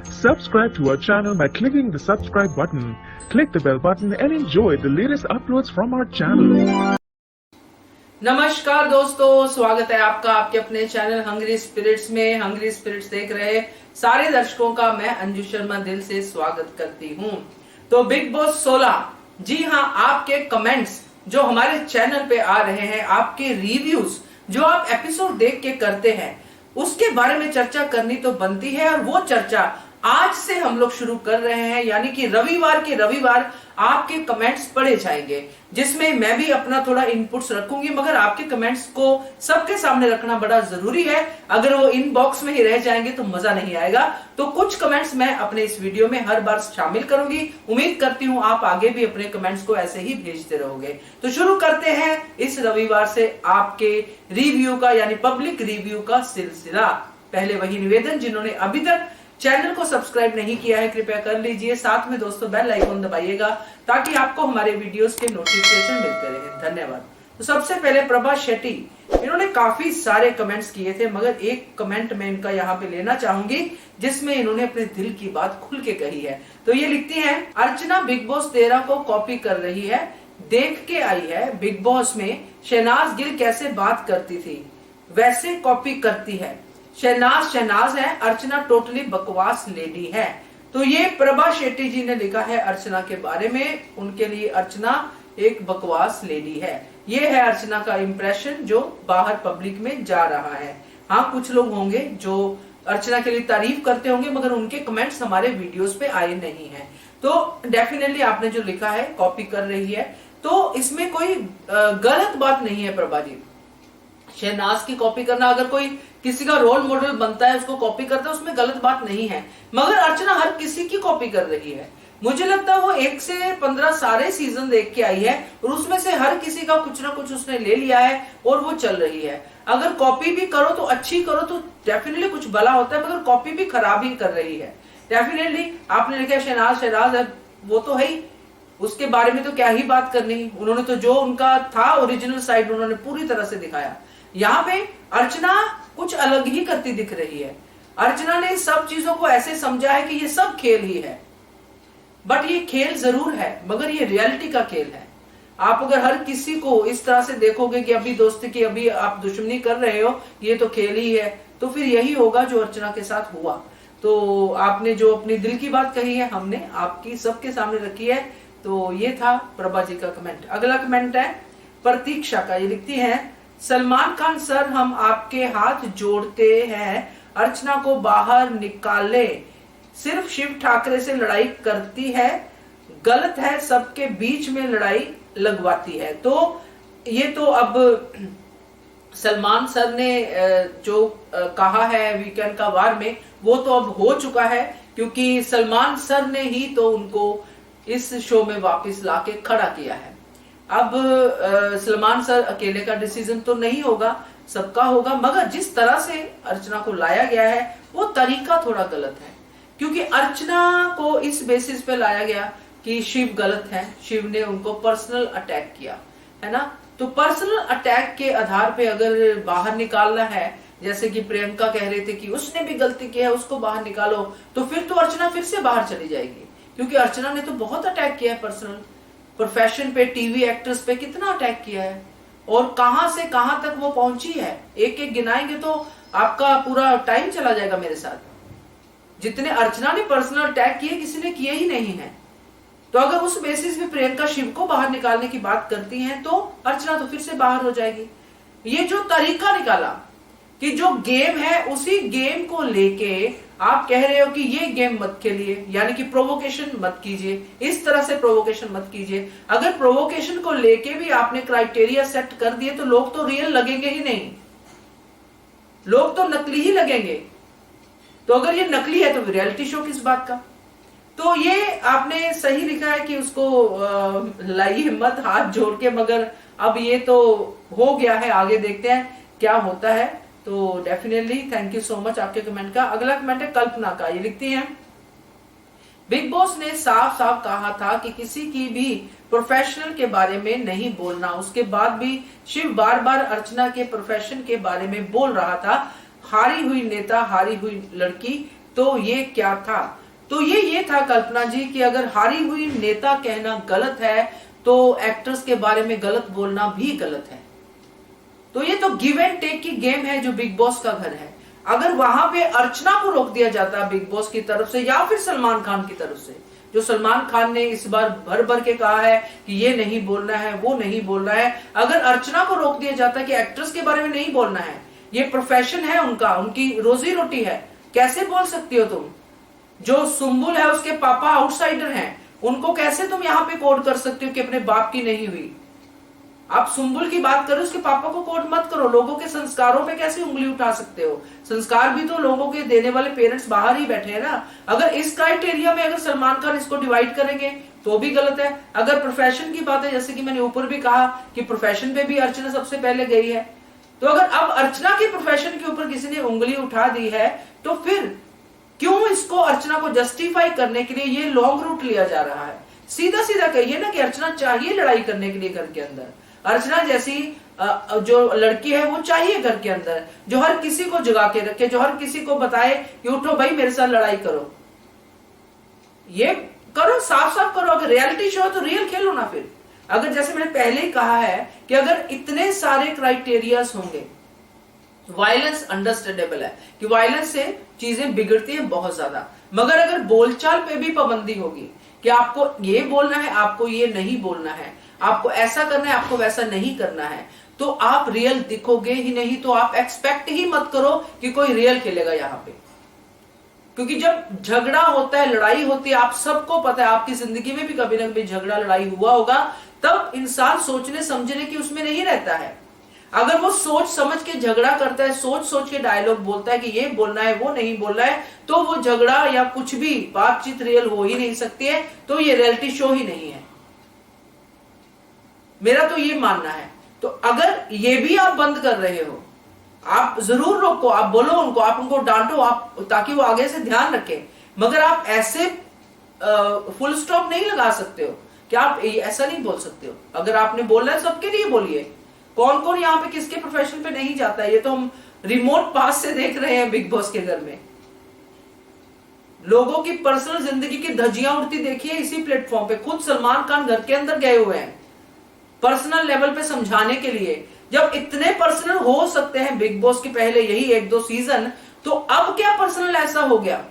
Subscribe to our channel by clicking the subscribe button. Click the bell button and enjoy the latest uploads from our channel. नमस्कार दोस्तों, स्वागत है आपका आपके अपने चैनल हंग्री स्पिरिट्स में। हंग्री स्पिरिट्स देख रहे सारे दर्शकों का मैं अंजू शर्मा दिल से स्वागत करती हूँ। तो बिग बॉस 16, जी हाँ, आपके कमेंट्स जो हमारे चैनल पे आ रहे हैं, आपके रिव्यूज जो आप एपिसोड देख के करते हैं, उसके बारे में चर्चा करनी तो बनती है। और वो चर्चा आज से हम लोग शुरू कर रहे हैं, यानी कि रविवार के रविवार आपके कमेंट्स पढ़े जाएंगे, जिसमें मैं भी अपना थोड़ा इनपुट्स रखूंगी। मगर आपके कमेंट्स को सबके सामने रखना बड़ा जरूरी है। अगर वो इनबॉक्स में ही रह जाएंगे तो मजा नहीं आएगा। तो कुछ कमेंट्स मैं अपने इस वीडियो में हर बार शामिल करूंगी। उम्मीद करती हूं आप आगे भी अपने कमेंट्स को ऐसे ही भेजते रहोगे। तो शुरू करते हैं इस रविवार से आपके रिव्यू का, यानी पब्लिक रिव्यू का सिलसिला। पहले वही निवेदन, जिन्होंने अभी तक चैनल को सब्सक्राइब नहीं किया है कृपया कर लीजिए। साथ में दोस्तों बेल आइकन दबाइएगा ताकि आपको हमारे वीडियोस के नोटिफिकेशन मिलते रहे। धन्यवाद। तो सबसे पहले प्रभा शेट्टी, इन्होंने काफी सारे कमेंट्स किए थे, मगर एक कमेंट मैं इनका यहाँ पे लेना चाहूंगी जिसमें इन्होंने अपने दिल की बात खुल के कही है। तो ये लिखती हैं, अर्चना बिग बॉस 13 को कॉपी कर रही है। देख के आई है बिग बॉस में शहनाज गिल कैसे बात करती थी, वैसे कॉपी करती है। शहनाज है, अर्चना टोटली बकवास लेडी है। तो ये प्रभा शेट्टी जी ने लिखा है अर्चना के बारे में। उनके लिए अर्चना एक बकवास लेडी है। ये है अर्चना का इंप्रेशन जो बाहर पब्लिक में जा रहा है। हाँ, कुछ लोग होंगे जो अर्चना के लिए तारीफ करते होंगे, मगर उनके कमेंट्स हमारे वीडियोस पे आए नहीं हैं। तो डेफिनेटली आपने जो लिखा है कॉपी कर रही है, तो इसमें कोई गलत बात नहीं है। प्रभा जी, शहनाज की कॉपी करना, अगर कोई किसी का रोल मॉडल बनता है उसको कॉपी करता है, उसमें गलत बात नहीं है। मगर अर्चना हर किसी की कॉपी कर रही है। मुझे लगता है वो 1 से 15 सारे सीजन देख के आई है और उसमें से हर किसी का कुछ ना कुछ उसने ले लिया है और वो चल रही है। अगर कॉपी भी करो तो अच्छी करो तो डेफिनेटली कुछ भला होता है, मगर कॉपी भी खराब ही कर रही है। डेफिनेटली आपने लिखा शहनाज है, वो तो है ही, उसके बारे में तो क्या ही बात करनी। उन्होंने तो जो उनका था ओरिजिनल साइड उन्होंने पूरी तरह से दिखाया। यहाँ पे अर्चना कुछ अलग ही करती दिख रही है। अर्चना ने सब चीजों को ऐसे समझा है कि ये सब खेल ही है, बट ये खेल जरूर है मगर ये रियलिटी का खेल है। आप अगर हर किसी को इस तरह से देखोगे कि अभी दोस्ती की, अभी आप दुश्मनी कर रहे हो, ये तो खेल ही है, तो फिर यही होगा जो अर्चना के साथ हुआ। तो आपने जो अपनी दिल की बात कही है हमने आपकी सबके सामने रखी है। तो ये था प्रभा जी का कमेंट। अगला कमेंट है प्रतीक्षा का। ये लिखती है, सलमान खान सर, हम आपके हाथ जोड़ते हैं, अर्चना को बाहर निकाले। सिर्फ शिव ठाकरे से लड़ाई करती है, गलत है, सबके बीच में लड़ाई लगवाती है। तो ये तो अब सलमान सर ने जो कहा है वीकेंड का वार में, वो तो अब हो चुका है, क्योंकि सलमान सर ने ही तो उनको इस शो में वापस लाके खड़ा किया है। अब सलमान सर अकेले का डिसीजन तो नहीं होगा, सबका होगा, मगर जिस तरह से अर्चना को लाया गया है वो तरीका थोड़ा गलत है। क्योंकि अर्चना को इस बेसिस पे लाया गया कि शिव गलत है, शिव ने उनको पर्सनल अटैक किया है ना। तो पर्सनल अटैक के आधार पे अगर बाहर निकालना है, जैसे कि प्रियंका कह रहे थे कि उसने भी गलती की है, उसको बाहर निकालो, तो फिर तो अर्चना फिर से बाहर चली जाएगी। क्योंकि अर्चना ने तो बहुत अटैक किया है पर्सनल, प्रोफेशन पे, टीवी एक्ट्रेस पे कितना अटैक किया है और कहां से कहां तक वो पहुंची है। एक एक गिनाएंगे तो आपका पूरा टाइम चला जाएगा मेरे साथ। जितने अर्चना ने पर्सनल अटैक किए किसी ने किए ही नहीं है। तो अगर उस बेसिस पे प्रियंका शिव को बाहर निकालने की बात करती हैं तो अर्चना तो फिर से बाहर हो जाएगी। ये जो तरीका निकाला कि जो गेम है उसी गेम को लेके आप कह रहे हो कि ये गेम मत खेलिए, यानी कि प्रोवोकेशन मत कीजिए, इस तरह से प्रोवोकेशन मत कीजिए। अगर प्रोवोकेशन को लेके भी आपने क्राइटेरिया सेट कर दिए तो लोग तो रियल लगेंगे ही नहीं, लोग तो नकली ही लगेंगे। तो अगर ये नकली है तो रियलिटी शो किस बात का। तो ये आपने सही लिखा है कि उसको लाइए मत हाथ जोड़ के, मगर अब ये तो हो गया है, आगे देखते हैं क्या होता है। तो definitely thank you so much आपके कमेंट का। अगला कमेंट है कल्पना का। ये लिखती हैं, बिग बॉस ने साफ साफ कहा था कि किसी की भी प्रोफेशनल के बारे में नहीं बोलना। उसके बाद भी शिव बार बार अर्चना के प्रोफेशन के बारे में बोल रहा था। हारी हुई नेता, हारी हुई लड़की, तो ये क्या था? तो ये था कल्पना जी कि अगर हारी हुई नेता कहना गलत है तो एक्टर्स के बारे में गलत बोलना भी गलत है। तो ये तो गिव एंड टेक की गेम है जो बिग बॉस का घर है। अगर वहां पे अर्चना को रोक दिया जाता बिग बॉस की तरफ से या फिर सलमान खान की तरफ से, जो सलमान खान ने इस बार भर भर के कहा है कि ये नहीं बोलना है, वो नहीं बोलना है, अगर अर्चना को रोक दिया जाता कि एक्ट्रेस के बारे में नहीं बोलना है, ये प्रोफेशन है उनका, उनकी रोजी रोटी है, कैसे बोल सकती हो तुम? जो सुम्बुल है उसके पापा आउटसाइडर हैं, उनको कैसे तुम यहाँ पे कोड कर सकते हो कि अपने बाप की नहीं हुई? आप सुम्बुल की बात करो, उसके पापा को कोड मत करो। लोगों के संस्कारों पे कैसे उंगली उठा सकते हो? संस्कार भी तो लोगों के देने वाले पेरेंट्स बाहर ही बैठे हैं ना। अगर इस क्राइटेरिया में अगर सलमान खान इसको डिवाइड करेंगे तो भी गलत है। अगर प्रोफेशन की बात है, जैसे कि मैंने ऊपर भी कहा कि प्रोफेशन पे भी अर्चना सबसे पहले गई है, तो अगर अब अर्चना की प्रोफेशन के ऊपर किसी ने उंगली उठा दी है तो फिर क्यों इसको अर्चना को जस्टिफाई करने के लिए ये लॉन्ग रूट लिया जा रहा है? सीधा सीधा कहिए ना कि अर्चना चाहिए लड़ाई करने के लिए घर के अंदर। अर्चना जैसी जो लड़की है वो चाहिए घर के अंदर, जो हर किसी को जगा के रखे, जो हर किसी को बताए कि उठो भाई मेरे साथ लड़ाई करो। ये करो, साफ साफ करो। अगर रियलिटी शो है तो रियल खेलो ना। फिर अगर जैसे मैंने पहले ही कहा है कि अगर इतने सारे क्राइटेरियाज होंगे, वायलेंस अंडरस्टैंडेबल है कि वायलेंस से चीजें बिगड़ती हैं बहुत ज्यादा, मगर अगर बोलचाल पे भी पाबंदी होगी कि आपको ये बोलना है, आपको ये नहीं बोलना है, आपको ऐसा करना है, आपको वैसा नहीं करना है, तो आप रियल दिखोगे ही नहीं। तो आप एक्सपेक्ट ही मत करो कि कोई रियल खेलेगा यहाँ पे, क्योंकि जब झगड़ा होता है, लड़ाई होती है, आप सबको पता है, आपकी जिंदगी में भी कभी ना कभी झगड़ा लड़ाई हुआ होगा, तब इंसान सोचने समझने की उसमें नहीं रहता है। अगर वो सोच समझ के झगड़ा करता है, सोच सोच के डायलॉग बोलता है कि ये बोलना है, वो नहीं बोलना है, तो वो झगड़ा या कुछ भी बातचीत रियल हो ही नहीं सकती है। तो ये रियलिटी शो ही नहीं है, मेरा तो ये मानना है। तो अगर ये भी आप बंद कर रहे हो, आप जरूर रोको, आप बोलो उनको, आप उनको डांटो, आप ताकि वो आगे से ध्यान रखें, मगर आप ऐसे फुल स्टॉप नहीं लगा सकते हो कि आप ऐसा नहीं बोल सकते हो। अगर आपने बोलना है सबके लिए बोलिए। कौन कौन यहाँ पे किसके प्रोफेशन पे नहीं जाता है, ये तो हम रिमोट पास से देख रहे हैं बिग बॉस के घर में। लोगों की पर्सनल जिंदगी की धज्जियां उड़ती देखिए इसी प्लेटफॉर्म पे। खुद सलमान खान घर के अंदर गए हुए हैं पर्सनल लेवल पे समझाने के लिए। जब इतने पर्सनल हो सकते हैं बिग बॉस के पहले यही 1-2 सीजन, तो अब क्या पर्सनल ऐसा हो गया?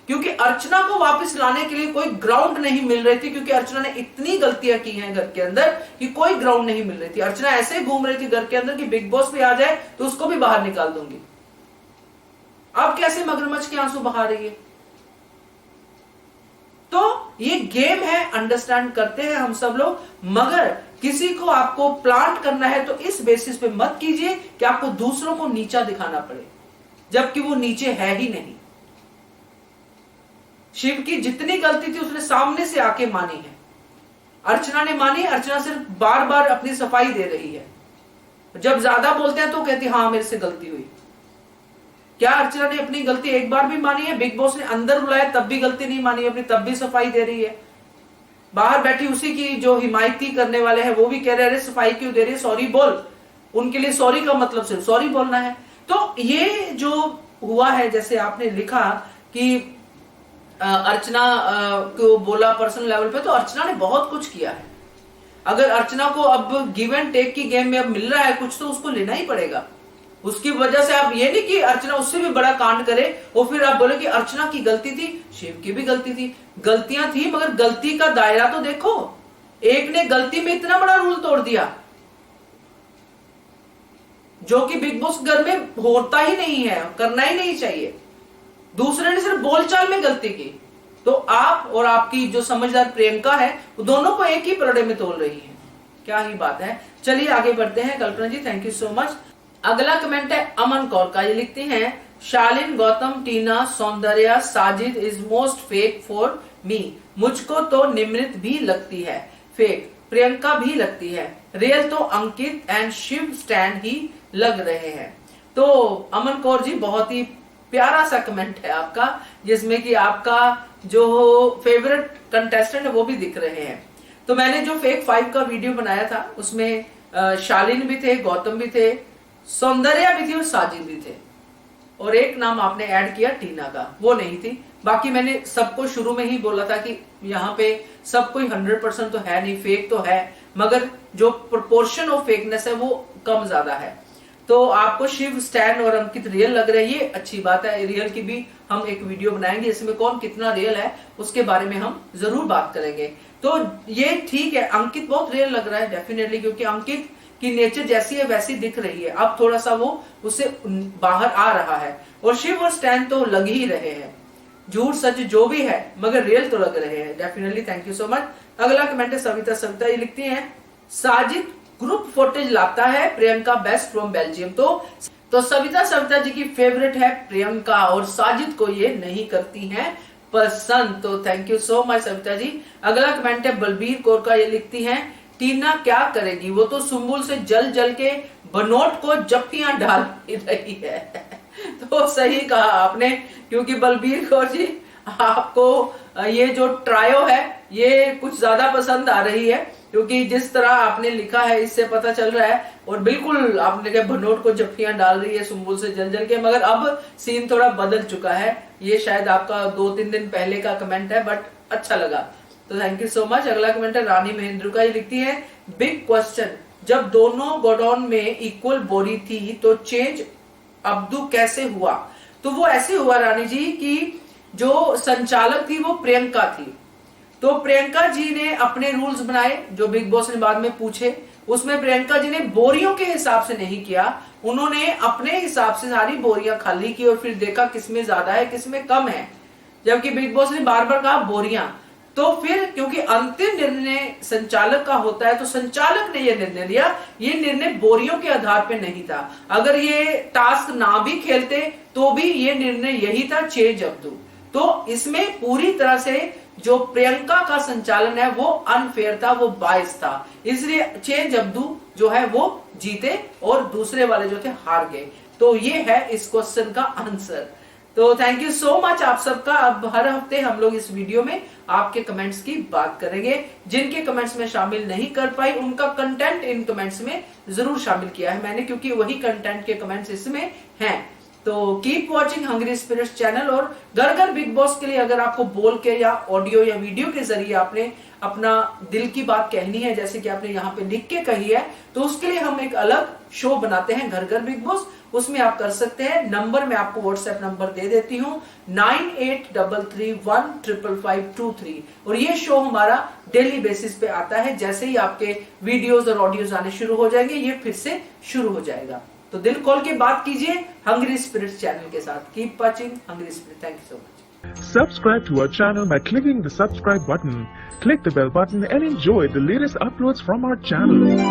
क्योंकि अर्चना को वापस लाने के लिए कोई ग्राउंड नहीं मिल रही थी, क्योंकि अर्चना ने इतनी गलतियां की हैं घर के अंदर कि कोई ग्राउंड नहीं मिल रही थी। अर्चना ऐसे घूम रही थी घर के अंदर कि बिग बॉस पे आ जाए तो उसको भी बाहर निकाल दूंगी। अब कैसे मगरमच्छ के आंसू बहा रही है? तो ये गेम है, अंडरस्टैंड करते हैं हम सब लोग, मगर किसी को आपको प्लांट करना है तो इस बेसिस पे मत कीजिए कि आपको दूसरों को नीचा दिखाना पड़े, जबकि वो नीचे है ही नहीं। शिव की जितनी गलती थी उसने सामने से आके मानी है, अर्चना ने मानी। अर्चना सिर्फ बार बार अपनी सफाई दे रही है। जब ज्यादा बोलते हैं तो कहती हाँ मेरे से गलती हुई। क्या अर्चना ने अपनी गलती एक बार भी मानी है? बिग बॉस ने अंदर बुलाया तब भी गलती नहीं मानी अपनी, तब भी सफाई दे रही है। बाहर बैठी उसी की जो हिमायती करने वाले हैं वो भी कह रहे हैं सफाई क्यों दे रही है, सॉरी बोल। उनके लिए सॉरी का मतलब सिर्फ सॉरी बोलना है। तो ये जो हुआ है, जैसे आपने लिखा कि अर्चना को बोला पर्सनल लेवल पे, तो अर्चना ने बहुत कुछ किया है। अगर अर्चना को अब गिव एंड टेक की गेम में अब मिल रहा है कुछ, तो उसको लेना ही पड़ेगा। उसकी वजह से आप ये नहीं कि अर्चना उससे भी बड़ा कांड करे और फिर आप बोले कि अर्चना की गलती थी, शिव की भी गलती थी। गलतियां थी, मगर गलती का दायरा तो देखो। एक ने गलती में इतना बड़ा रूल तोड़ दिया जो कि बिग बॉस घर में होता ही नहीं है, करना ही नहीं चाहिए। दूसरे ने सिर्फ बोलचाल में गलती की, तो आप और आपकी जो समझदार प्रियंका है वो दोनों को एक ही पलड़े में तोल रही है। क्या ही बात है। चलिए आगे बढ़ते हैं। Kalpana ji thank you so much. अगला कमेंट है अमन कौर का। ये लिखती हैं, Shaleen, Gautam, Tina, Soundarya, Sajid is most fake for me. मुझको तो निमृत भी लगती है फेक, प्रियंका भी लगती है रियल, तो अंकित एंड शिव स्टैंड ही लग रहे हैं। तो अमन कौर जी बहुत ही प्यारा सा कमेंट है आपका, जिसमें कि आपका जो फेवरेट कंटेस्टेंट है वो भी दिख रहे हैं। तो मैंने जो फेक 5 का वीडियो बनाया था उसमें शालीन भी थे, गौतम भी थे, सौंदर्या भी थी और साजिद भी थे। और एक नाम आपने ऐड किया टीना का, वो नहीं थी। बाकी मैंने सबको शुरू में ही बोला था कि यहाँ पे सब कोई 100% तो है नहीं, फेक तो है, मगर जो प्रोपोर्शन ऑफ फेकनेस है वो कम ज्यादा है। तो आपको शिव, स्टैन और अंकित रियल लग रहे हैं, ये अच्छी बात है। रियल की भी हम एक वीडियो बनाएंगे, इसमें कौन कितना रियल है उसके बारे में हम जरूर बात करेंगे। तो ये ठीक है, अंकित बहुत रियल लग रहा है डेफिनेटली, क्योंकि अंकित की नेचर जैसी है वैसी दिख रही है। अब थोड़ा सा वो उससे बाहर आ रहा है। और शिव और स्टैन तो लग ही रहे हैं, झूठ सच जो भी है, मगर रियल तो लग रहे हैं definitely. Thank you so much. अगला कमेंट है सविता ये लिखती हैं, साजिद ग्रुप फोटेज लाता है, प्रियंका बेस्ट फ्रॉम बेल्जियम। तो सविता जी की फेवरेट है प्रियंका, और साजिद को ये नहीं करती हैं पसंद। तो thank you so much Savita ji. अगला कमेंट है बलबीर कौर का, ये लिखती हैं, टीना क्या करेगी, वो तो सुम्बुल से जल जल के बनोट को जप्तियां डाल रही है। तो सही कहा आपने, क्योंकि बलबीर कौर जी आपको ये जो ट्रायो है ये कुछ ज्यादा पसंद आ रही है, क्योंकि जिस तरह आपने लिखा है इससे पता चल रहा है। और बिल्कुल आपने कहा बनोट को जप्तियां डाल रही है सुम्बुल से जल जल के, मगर अब सीन थोड़ा बदल चुका है। ये शायद आपका 2-3 दिन पहले का कमेंट है, बट अच्छा लगा, तो थैंक यू सो मच। अगला कमेंट है रानी महेंद्र का, ये लिखती है, बिग क्वेश्चन, जब दोनों गोडाउन में इक्वल बोरी थी तो चेंज अब्दू कैसे हुआ? तो वो ऐसे हुआ रानी जी कि जो संचालक थी वो प्रियंका थी। तो प्रियंका जी ने अपने रूल्स बनाए जो बिग बॉस ने बाद में पूछे, उसमें प्रियंका जी ने बोरियों के हिसाब से नहीं किया, उन्होंने अपने हिसाब से सारी बोरियां खाली की और फिर देखा किसमें ज्यादा है किसमें कम है। जबकि बिग बॉस ने बार बार कहा बोरियां, तो फिर क्योंकि अंतिम निर्णय संचालक का होता है तो संचालक ने यह निर्णय लिया। ये निर्णय बोरियों के आधार पे नहीं था। अगर ये टास्क ना भी खेलते तो भी ये निर्णय यही था, चेंज अब्दू। तो इसमें पूरी तरह से जो प्रियंका का संचालन है वो अनफेयर था, वो बायस था, इसलिए चेंज अब्दू जो है वो जीते और दूसरे वाले जो थे हार गए। तो ये है इस क्वेश्चन का आंसर। तो थैंक यू सो मच आप सबका। अब हर हफ्ते हम लोग इस वीडियो में आपके कमेंट्स की बात करेंगे। जिनके कमेंट्स में शामिल नहीं कर पाई उनका कंटेंट इन कमेंट्स में जरूर शामिल किया है मैंने, क्योंकि वही कंटेंट के कमेंट्स इसमें हैं। तो keep watching hungry spirits channel. और घर घर बिग बॉस के लिए अगर आपको बोल के या ऑडियो या वीडियो के जरिए आपने अपना दिल की बात कहनी है, जैसे कि आपने यहाँ पे लिख के कही है, तो उसके लिए हम एक अलग शो बनाते हैं घर घर बिग बॉस, उसमें आप कर सकते हैं। नंबर मैं आपको व्हाट्सएप नंबर दे देती हूँ 9833155523। और ये शो हमारा डेली बेसिस पे आता है। जैसे ही आपके वीडियोस और ऑडियोज आने शुरू हो जाएंगे ये फिर से शुरू हो जाएगा। तो दिल खोल के बात कीजिए हंग्री स्पिरिट्स चैनल के साथ। Keep watching hungry spirit. Thank you so much. Subscribe to our channel by clicking the subscribe button. Click the bell button and enjoy the latest uploads from our channel.